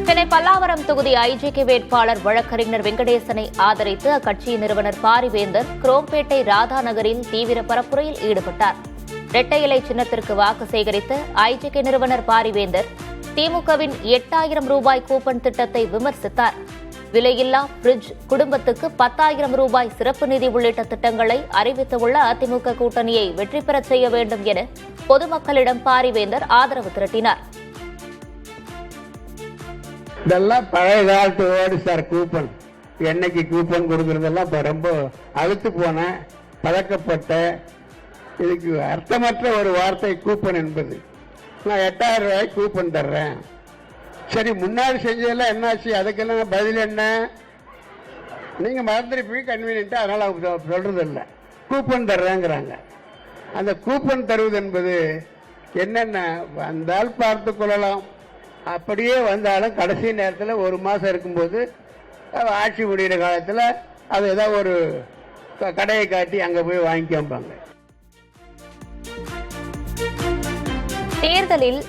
சென்னை பல்லாவரம் தொகுதி ஐஜேகே வேட்பாளர் வழக்கறிஞர் வெங்கடேசனை ஆதரித்து அக்கட்சியின் நிறுவனர் பாரிவேந்தர் குரோம்பேட்டை ராதாநகரில் தீவிர பரப்புரையில் ஈடுபட்டார். இரட்டை இலை சின்னத்திற்கு வாக்கு சேகரித்த ஐஜேகே நிறுவனர் பாரிவேந்தர் திமுகவின் 8000 ரூபாய் கூப்பன் திட்டத்தை விமர்சித்தார். விலையில்லா பிரிட்ஜ், குடும்பத்துக்கு 10,000 ரூபாய் சிறப்பு நிதி உள்ளிட்ட திட்டங்களை அறிவித்துள்ள அதிமுக கூட்டணியை வெற்றி பெறச் செய்ய வேண்டும் என பொதுமக்களிடம் பாரிவேந்தர் ஆதரவு திரட்டினார். இதெல்லாம் பழைய காலத்து ஓடி சார். கூப்பன் என்னைக்கு கூப்பன் கொடுக்கறதெல்லாம் இப்போ ரொம்ப அழுத்து போன பழக்கப்பட்ட, இதுக்கு அர்த்தமற்ற ஒரு வார்த்தை கூப்பன் என்பது. நான் 8000 ரூபாய்க்கு கூப்பன் தர்றேன். சரி, முன்னாடி செஞ்சதெல்லாம் என்னாச்சு? அதுக்கெல்லாம் பதில் என்ன? நீங்க மறந்துருப்பீங்க, கன்வீனியன்ட்டா, அதனால அவங்க சொல்றது இல்லை. கூப்பன் தர்றேங்கிறாங்க. அந்த கூப்பன் தருவது என்பது என்னென்ன வந்தால் பார்த்து கொள்ளலாம், அப்படியே வந்தாலும் கடைசி நேரத்தில் 1 மாசம் இருக்கும்போது ஆட்சி முடிகிற காலத்தில் அது ஏதாவது ஒரு கடையை காட்டி அங்க போய் வாங்கிக்காம்பாங்க. தேர்தலில்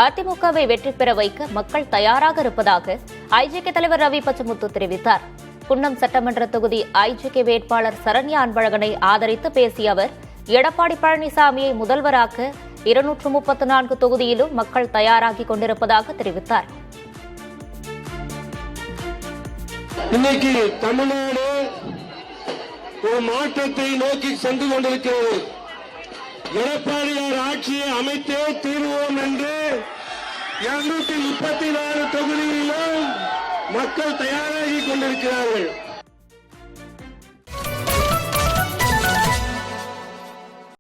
அதிமுகவை வெற்றி பெற வைக்க மக்கள் தயாராக இருப்பதாக ஐஜேகே தலைவர் ரவி பச்சமுத்து தெரிவித்தார். குன்னம் சட்டமன்ற தொகுதி ஐஜேகே வேட்பாளர் சரண்யா அன்பழகனை ஆதரித்து பேசிய அவர், எடப்பாடி பழனிசாமியை முதல்வராக்க 234 தொகுதியிலும் மக்கள் தயாராகி கொண்டிருப்பதாக தெரிவித்தார். இன்னைக்கு தமிழ்நாடு ஒரு மாற்றத்தை நோக்கி சென்று கொண்டிருக்கிறது. எடப்பாடியார் ஆட்சியை அமைத்தே தீர்வோம் என்று 234 தொகுதியிலும் மக்கள் தயாராகி கொண்டிருக்கிறார்கள்.